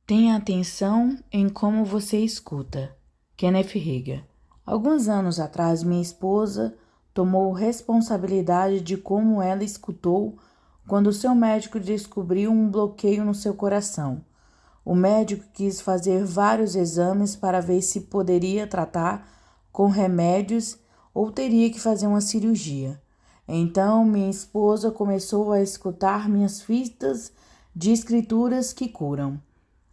Tenha atenção em como você escuta. Kenneth Hagin. Alguns anos atrás, minha esposa tomou responsabilidade de como ela escutou quando seu médico descobriu um bloqueio no seu coração. O médico quis fazer vários exames para ver se poderia tratar com remédios ou teria que fazer uma cirurgia. Então, minha esposa começou a escutar minhas fitas de escrituras que curam.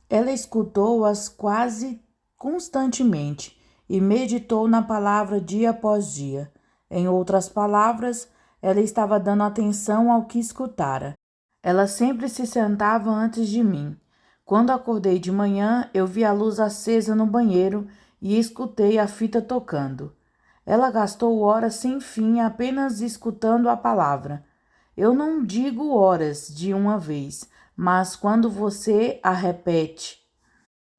Ela escutou-as quase constantemente e meditou na palavra dia após dia. Em outras palavras, ela estava dando atenção ao que escutara. Ela sempre se sentava antes de mim. Quando acordei de manhã, eu vi a luz acesa no banheiro e escutei a fita tocando. Ela gastou horas sem fim apenas escutando a palavra. Eu não digo horas de uma vez, mas quando você a repete.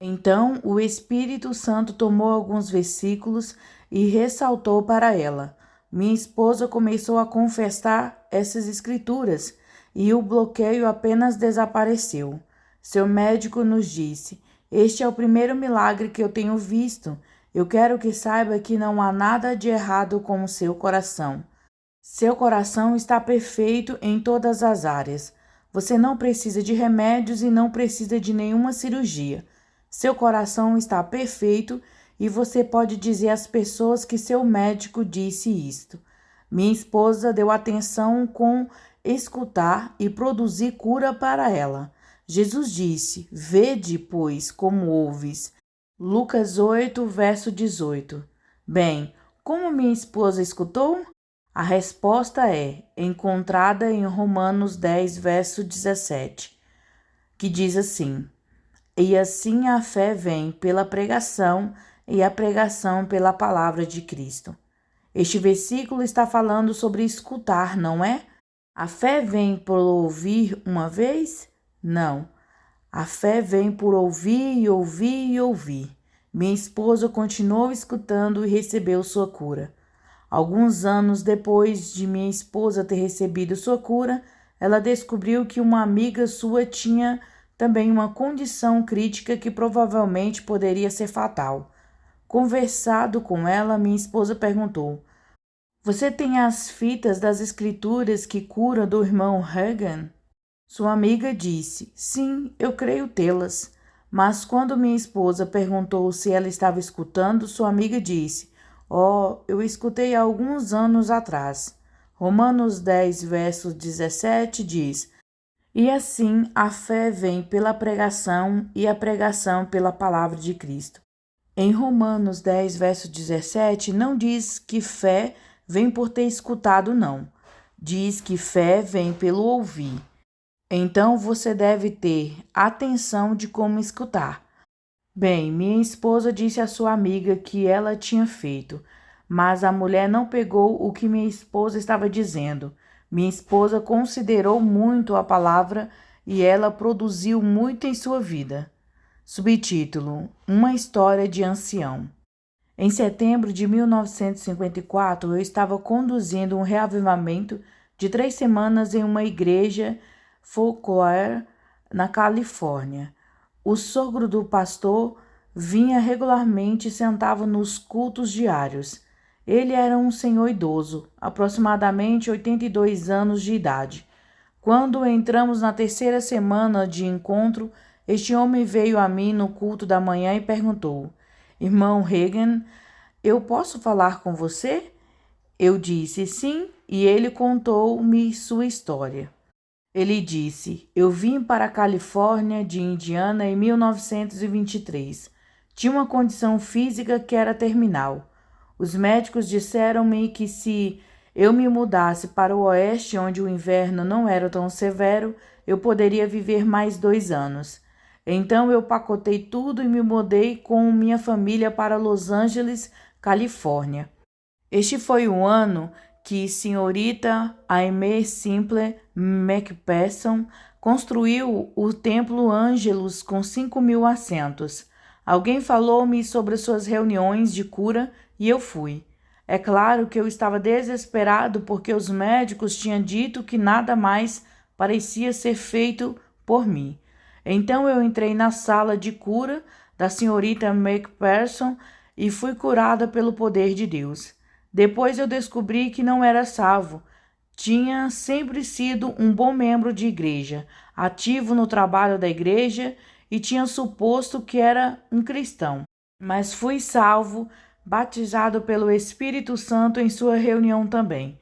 Então o Espírito Santo tomou alguns versículos e ressaltou para ela. Minha esposa começou a confessar essas escrituras e o bloqueio apenas desapareceu. Seu médico nos disse: "Este é o primeiro milagre que eu tenho visto. Eu quero que saiba que não há nada de errado com o seu coração. Seu coração está perfeito em todas as áreas. Você não precisa de remédios e não precisa de nenhuma cirurgia. Seu coração está perfeito e você pode dizer às pessoas que seu médico disse isto." Minha esposa deu atenção com escutar e produzir cura para ela. Jesus disse: "Vede, pois, como ouves." Lucas 8, verso 18. Bem, como minha esposa escutou? A resposta é encontrada em Romanos 10, verso 17, que diz assim: "E assim a fé vem pela pregação, e a pregação pela palavra de Cristo." Este versículo está falando sobre escutar, não é? A fé vem por ouvir uma vez? Não. A fé vem por ouvir e ouvir e ouvir. Minha esposa continuou escutando e recebeu sua cura. Alguns anos depois de minha esposa ter recebido sua cura, ela descobriu que uma amiga sua tinha também uma condição crítica que provavelmente poderia ser fatal. Conversado com ela, minha esposa perguntou: "Você tem as fitas das escrituras que curam do irmão Hagin?" Sua amiga disse: "Sim, eu creio tê-las." Mas quando minha esposa perguntou se ela estava escutando, sua amiga disse: "Oh, eu escutei há alguns anos atrás." Romanos 10, verso 17 diz: "E assim a fé vem pela pregação e a pregação pela palavra de Cristo." Em Romanos 10, verso 17, não diz que fé vem por ter escutado, não. Diz que fé vem pelo ouvir. Então você deve ter atenção de como escutar. Bem, minha esposa disse à sua amiga que ela tinha feito, mas a mulher não pegou o que minha esposa estava dizendo. Minha esposa considerou muito a palavra e ela produziu muito em sua vida. Subtítulo: Uma história de ancião. Em setembro de 1954, eu estava conduzindo um reavivamento de 3 semanas em uma igreja folclore na Califórnia. O sogro do pastor vinha regularmente e sentava nos cultos diários. Ele era um senhor idoso, aproximadamente 82 anos de idade. Quando entramos na 3ª semana de encontro, este homem veio a mim no culto da manhã e perguntou: "Irmão Hagin, eu posso falar com você?" Eu disse sim, e ele contou-me sua história. Ele disse: "Eu vim para a Califórnia de Indiana em 1923. Tinha uma condição física que era terminal. Os médicos disseram-me que se eu me mudasse para o oeste, onde o inverno não era tão severo, eu poderia viver mais 2 anos. Então eu pacotei tudo e me mudei com minha família para Los Angeles, Califórnia. Este foi o ano que senhorita Aimee Simple McPherson construiu o Templo Angelus com 5.000 assentos. Alguém falou-me sobre suas reuniões de cura e eu fui. É claro que eu estava desesperado porque os médicos tinham dito que nada mais parecia ser feito por mim. Então eu entrei na sala de cura da senhorita McPherson e fui curada pelo poder de Deus. Depois eu descobri que não era salvo. Tinha sempre sido um bom membro de igreja, ativo no trabalho da igreja e tinha suposto que era um cristão. Mas fui salvo, batizado pelo Espírito Santo em sua reunião também.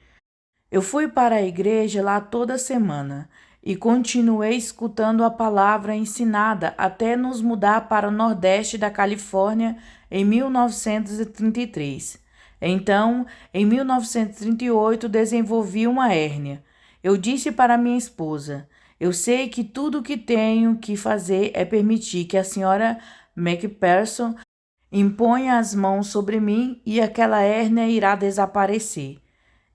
Eu fui para a igreja lá toda semana e continuei escutando a palavra ensinada até nos mudar para o Nordeste da Califórnia em 1933. Então, em 1938, desenvolvi uma hérnia. Eu disse para minha esposa: eu sei que tudo o que tenho que fazer é permitir que a senhora McPherson imponha as mãos sobre mim e aquela hérnia irá desaparecer.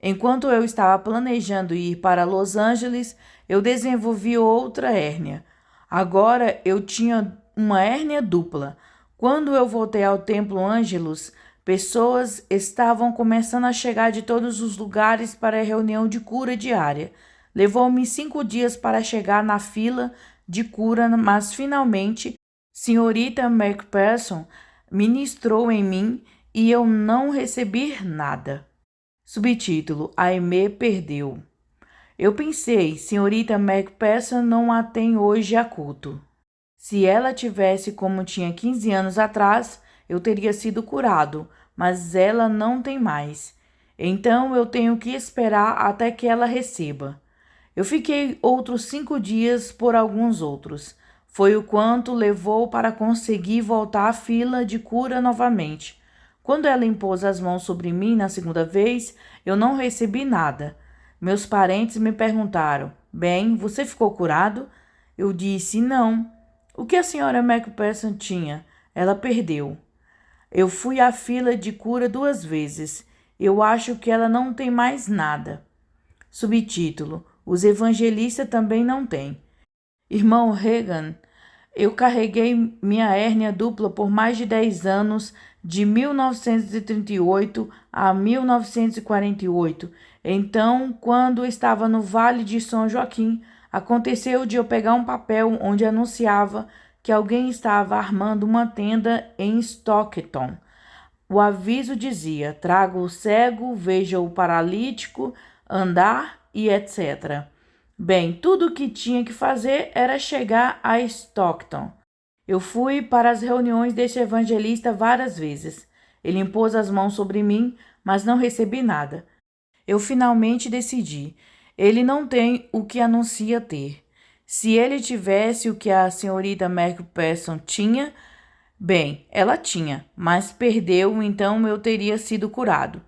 Enquanto eu estava planejando ir para Los Angeles, eu desenvolvi outra hérnia. Agora eu tinha uma hérnia dupla. Quando eu voltei ao Templo Angelus, pessoas estavam começando a chegar de todos os lugares para a reunião de cura diária. Levou-me 5 dias para chegar na fila de cura, mas finalmente, senhorita McPherson ministrou em mim e eu não recebi nada. Subtítulo: Aimee perdeu. Eu pensei, senhorita McPherson não a tem hoje a culto. Se ela tivesse como tinha 15 anos atrás, eu teria sido curado, mas ela não tem mais. Então eu tenho que esperar até que ela receba. Eu fiquei outros 5 dias por alguns outros. Foi o quanto levou para conseguir voltar à fila de cura novamente. Quando ela impôs as mãos sobre mim na segunda vez, eu não recebi nada. Meus parentes me perguntaram: bem, você ficou curado? Eu disse: não. O que a senhora McPherson tinha? Ela perdeu. Eu fui à fila de cura 2 vezes. Eu acho que ela não tem mais nada. Subtítulo: Os evangelistas também não têm. Irmão Reagan, eu carreguei minha hérnia dupla por mais de 10 anos, de 1938 a 1948. Então, quando estava no Vale de São Joaquim, aconteceu de eu pegar um papel onde anunciava que alguém estava armando uma tenda em Stockton. O aviso dizia: traga o cego, veja o paralítico, andar e etc. Bem, tudo o que tinha que fazer era chegar a Stockton. Eu fui para as reuniões deste evangelista várias vezes. Ele impôs as mãos sobre mim, mas não recebi nada. Eu finalmente decidi. Ele não tem o que anuncia ter. Se ele tivesse o que a senhorita McPherson tinha, bem, ela tinha, mas perdeu, então eu teria sido curado.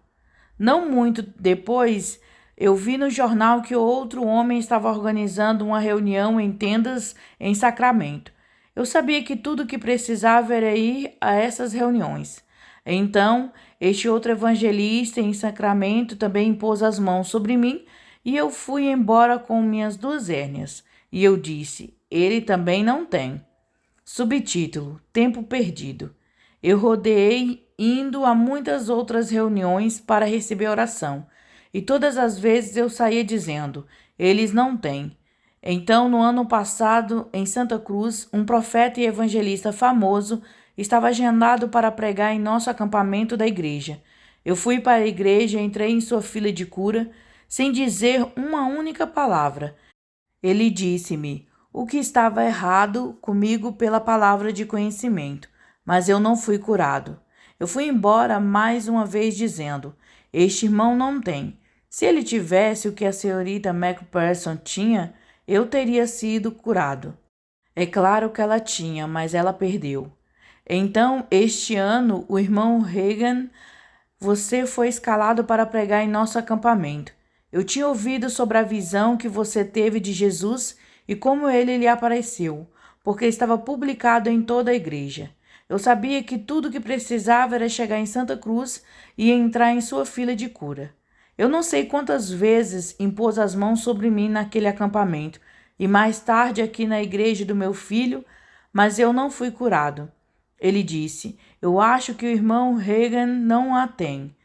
Não muito depois, eu vi no jornal que outro homem estava organizando uma reunião em tendas em Sacramento. Eu sabia que tudo o que precisava era ir a essas reuniões. Então, este outro evangelista em Sacramento também impôs as mãos sobre mim e eu fui embora com minhas 2 hérnias. E eu disse: ele também não tem. Subtítulo: Tempo perdido. Eu rodeei indo a muitas outras reuniões para receber oração, e todas as vezes eu saía dizendo: eles não têm. Então, no ano passado, em Santa Cruz, um profeta e evangelista famoso estava agendado para pregar em nosso acampamento da igreja. Eu fui para a igreja e entrei em sua fila de cura, sem dizer uma única palavra. Ele disse-me o que estava errado comigo pela palavra de conhecimento, mas eu não fui curado. Eu fui embora mais uma vez dizendo: este irmão não tem. Se ele tivesse o que a senhorita McPherson tinha, eu teria sido curado. É claro que ela tinha, mas ela perdeu. Então, este ano, o irmão Reagan, você foi escalado para pregar em nosso acampamento. Eu tinha ouvido sobre a visão que você teve de Jesus e como ele lhe apareceu, porque estava publicado em toda a igreja. Eu sabia que tudo o que precisava era chegar em Santa Cruz e entrar em sua fila de cura. Eu não sei quantas vezes impôs as mãos sobre mim naquele acampamento e mais tarde aqui na igreja do meu filho, mas eu não fui curado. Ele disse: eu acho que o irmão Reagan não a tem.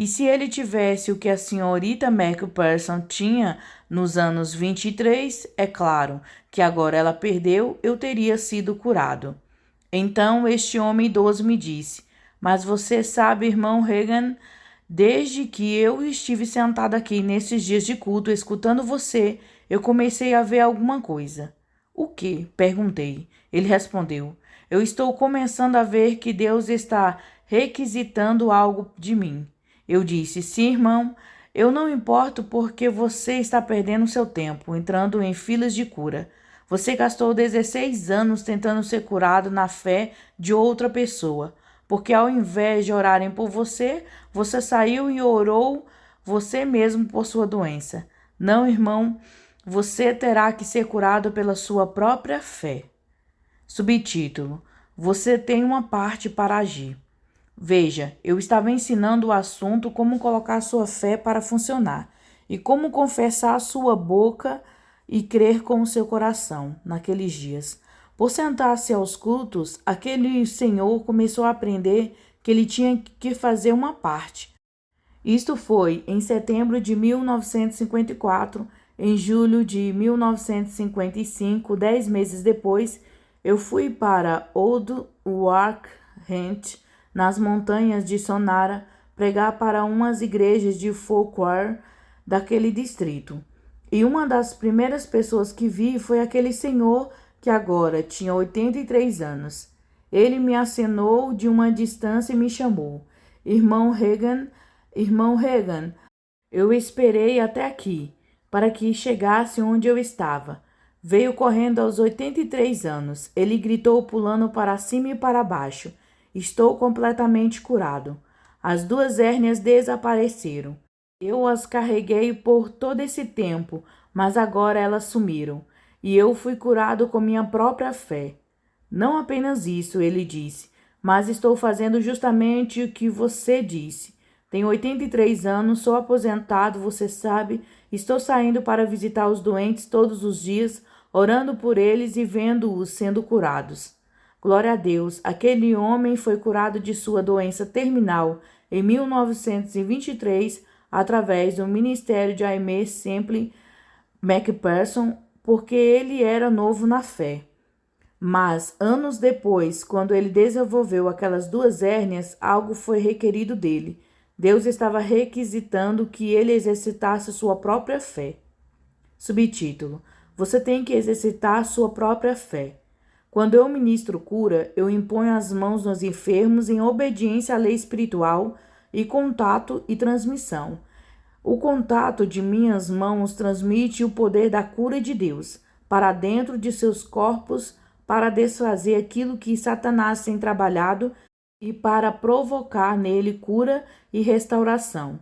E se ele tivesse o que a senhorita McPherson tinha nos anos 23, é claro que agora ela perdeu, eu teria sido curado. Então este homem idoso me disse: Mas você sabe, irmão Regan, desde que eu estive sentado aqui nesses dias de culto escutando você, eu comecei a ver alguma coisa. O quê? Perguntei. Ele respondeu: Eu estou começando a ver que Deus está requisitando algo de mim. Eu disse: Sim, irmão, eu não importo porque você está perdendo seu tempo, entrando em filas de cura. Você gastou 16 anos tentando ser curado na fé de outra pessoa, porque ao invés de orarem por você, você saiu e orou você mesmo por sua doença. Não, irmão, você terá que ser curado pela sua própria fé. Subtítulo: Você tem uma parte para agir. Veja, eu estava ensinando o assunto como colocar sua fé para funcionar e como confessar a sua boca e crer com o seu coração naqueles dias. Por sentar-se aos cultos, aquele senhor começou a aprender que ele tinha que fazer uma parte. Isto foi em setembro de 1954. Em julho de 1955, 10 meses depois, eu fui para Old Warkent, nas montanhas de Sonara, pregar para umas igrejas de folclore daquele distrito. E uma das primeiras pessoas que vi foi aquele senhor que agora tinha 83 anos. Ele me acenou de uma distância e me chamou: Irmão Regan, irmão Regan. Eu esperei até aqui, para que chegasse onde eu estava. Veio correndo aos 83 anos. Ele gritou pulando para cima e para baixo: Estou completamente curado. As 2 hérnias desapareceram. Eu as carreguei por todo esse tempo, mas agora elas sumiram. E eu fui curado com minha própria fé. Não apenas isso, ele disse, mas estou fazendo justamente o que você disse. Tenho 83 anos, sou aposentado, você sabe. Estou saindo para visitar os doentes todos os dias, orando por eles e vendo-os sendo curados. Glória a Deus, aquele homem foi curado de sua doença terminal em 1923 através do ministério de Aimee Semple McPherson, porque ele era novo na fé. Mas, anos depois, quando ele desenvolveu aquelas 2 hérnias, algo foi requerido dele. Deus estava requisitando que ele exercitasse sua própria fé. Subtítulo: Você tem que exercitar sua própria fé. Quando eu ministro cura, eu imponho as mãos nos enfermos em obediência à lei espiritual e contato e transmissão. O contato de minhas mãos transmite o poder da cura de Deus para dentro de seus corpos, para desfazer aquilo que Satanás tem trabalhado e para provocar nele cura e restauração.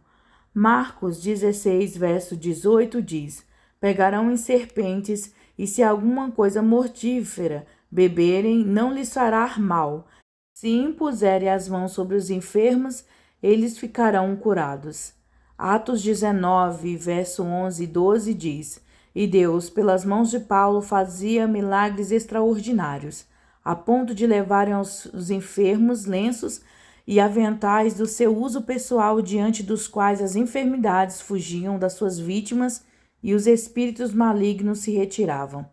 Marcos 16, verso 18 diz: Pegarão em serpentes, e se alguma coisa mortífera beberem, não lhes fará mal. Se impuserem as mãos sobre os enfermos, eles ficarão curados. Atos 19, verso 11 e 12 diz: E Deus, pelas mãos de Paulo, fazia milagres extraordinários, a ponto de levarem aos enfermos lenços e aventais do seu uso pessoal, diante dos quais as enfermidades fugiam das suas vítimas e os espíritos malignos se retiravam.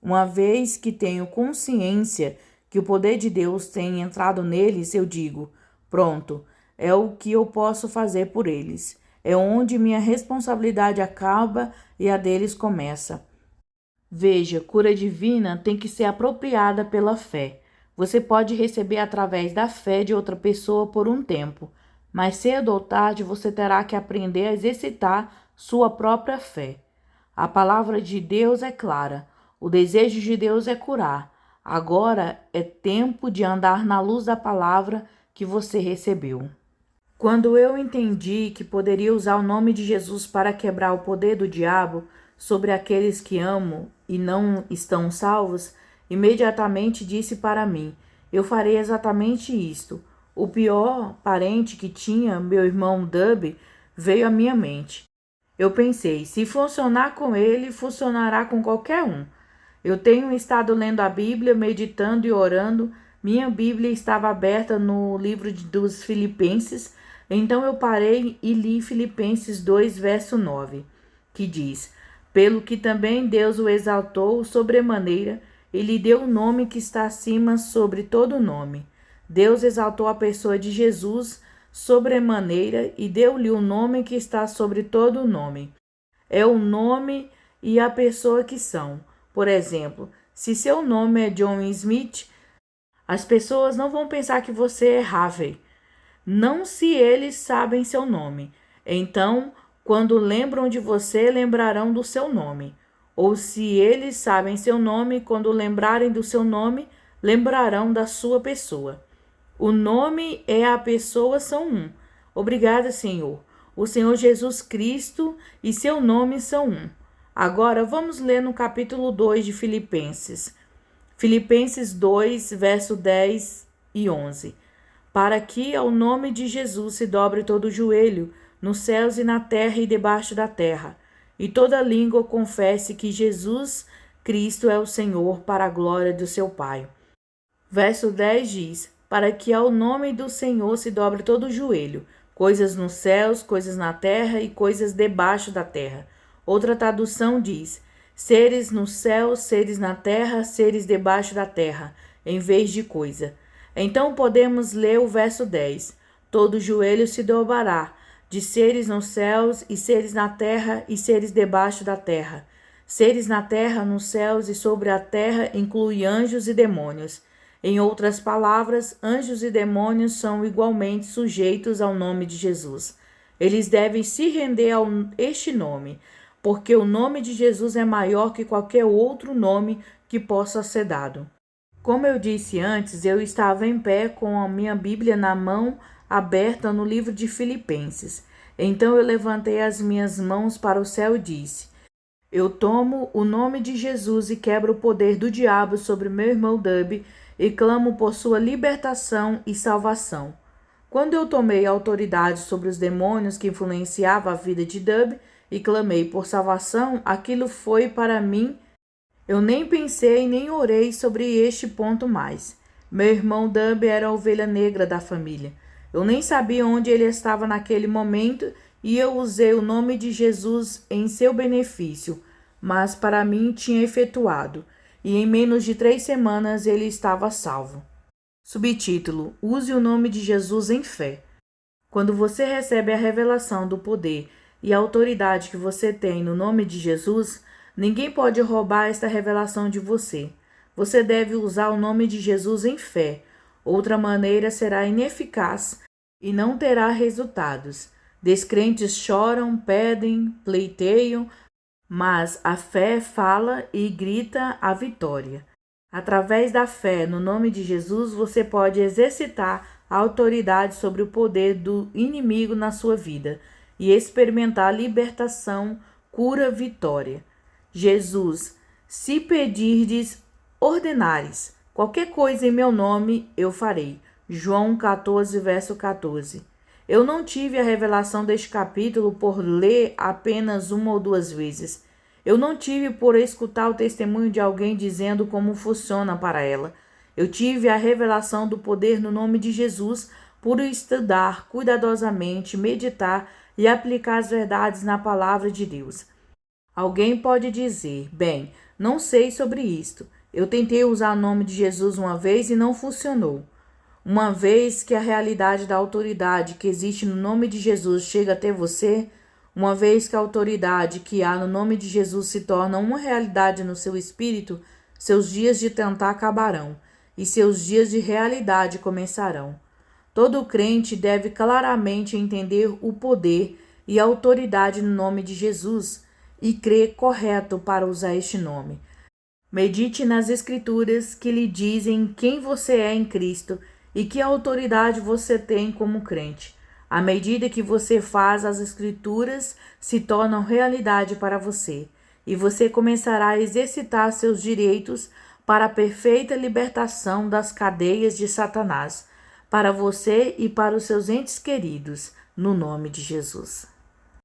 Uma vez que tenho consciência que o poder de Deus tem entrado neles, eu digo: pronto, é o que eu posso fazer por eles. É onde minha responsabilidade acaba e a deles começa. Veja, cura divina tem que ser apropriada pela fé. Você pode receber através da fé de outra pessoa por um tempo, mas cedo ou tarde você terá que aprender a exercitar sua própria fé. A palavra de Deus é clara. O desejo de Deus é curar. Agora é tempo de andar na luz da palavra que você recebeu. Quando eu entendi que poderia usar o nome de Jesus para quebrar o poder do diabo sobre aqueles que amo e não estão salvos, imediatamente disse para mim: eu farei exatamente isto. O pior parente que tinha, meu irmão Dub, veio à minha mente. Eu pensei: se funcionar com ele, funcionará com qualquer um. Eu tenho estado lendo a Bíblia, meditando e orando. Minha Bíblia estava aberta no livro dos Filipenses, Então eu parei e li Filipenses 2, verso 9, que diz: pelo que também Deus o exaltou sobremaneira e lhe deu o nome que está acima sobre todo nome. Deus exaltou a pessoa de Jesus sobremaneira e deu-lhe o nome que está sobre todo nome. É o nome e a pessoa que são. Por exemplo, se seu nome é John Smith, as pessoas não vão pensar que você é Harvey, não se eles sabem seu nome. Então, quando lembram de você, lembrarão do seu nome. Ou se eles sabem seu nome, quando lembrarem do seu nome, lembrarão da sua pessoa. O nome e a pessoa são um. Obrigada, Senhor. O Senhor Jesus Cristo e seu nome são um. Agora vamos ler no capítulo 2 de Filipenses. Filipenses 2, verso 10 e 11. Para que ao nome de Jesus se dobre todo o joelho, nos céus e na terra e debaixo da terra, e toda língua confesse que Jesus Cristo é o Senhor, para a glória do seu Pai. Verso 10 diz: para que ao nome do Senhor se dobre todo o joelho, coisas nos céus, coisas na terra e coisas debaixo da terra. Outra tradução diz: seres no céu, seres na terra, seres debaixo da terra, em vez de coisa. Então podemos ler o verso 10. Todo joelho se dobrará, de seres nos céus, e seres na terra, e seres debaixo da terra. Seres na terra, nos céus e sobre a terra inclui anjos e demônios. Em outras palavras, anjos e demônios são igualmente sujeitos ao nome de Jesus. Eles devem se render a este nome, porque o nome de Jesus é maior que qualquer outro nome que possa ser dado. Como eu disse antes, eu estava em pé com a minha Bíblia na mão, aberta no livro de Filipenses. Então eu levantei as minhas mãos para o céu e disse: eu tomo o nome de Jesus e quebro o poder do diabo sobre meu irmão Dub e clamo por sua libertação e salvação. Quando eu tomei a autoridade sobre os demônios que influenciavam a vida de Dub e clamei por salvação, aquilo foi para mim. Eu nem pensei nem orei sobre este ponto mais. Meu irmão Dub era a ovelha negra da família. Eu nem sabia onde ele estava naquele momento e eu usei o nome de Jesus em seu benefício, mas para mim tinha efetuado, e em menos de 3 semanas ele estava salvo. Subtítulo: use o nome de Jesus em fé. Quando você recebe a revelação do poder e a autoridade que você tem no nome de Jesus, ninguém pode roubar esta revelação de você. Você deve usar o nome de Jesus em fé. Outra maneira será ineficaz e não terá resultados. Descrentes choram, pedem, pleiteiam, mas a fé fala e grita a vitória. Através da fé no nome de Jesus, você pode exercitar a autoridade sobre o poder do inimigo na sua vida e experimentar libertação, cura, vitória. Jesus: se pedirdes, ordenares, qualquer coisa em meu nome, eu farei. João 14, verso 14. Eu não tive a revelação deste capítulo por ler apenas uma ou 2 vezes. Eu não tive por escutar o testemunho de alguém dizendo como funciona para ela. Eu tive a revelação do poder no nome de Jesus por estudar cuidadosamente, meditar e aplicar as verdades na palavra de Deus. Alguém pode dizer: bem, não sei sobre isto. Eu tentei usar o nome de Jesus uma vez e não funcionou. Uma vez que a realidade da autoridade que existe no nome de Jesus chega até você, uma vez que a autoridade que há no nome de Jesus se torna uma realidade no seu espírito, seus dias de tentar acabarão e seus dias de realidade começarão. Todo crente deve claramente entender o poder e a autoridade no nome de Jesus e crer correto para usar este nome. Medite nas Escrituras que lhe dizem quem você é em Cristo e que autoridade você tem como crente. À medida que você faz, as Escrituras se tornam realidade para você, e você começará a exercitar seus direitos para a perfeita libertação das cadeias de Satanás, para você e para os seus entes queridos, no nome de Jesus.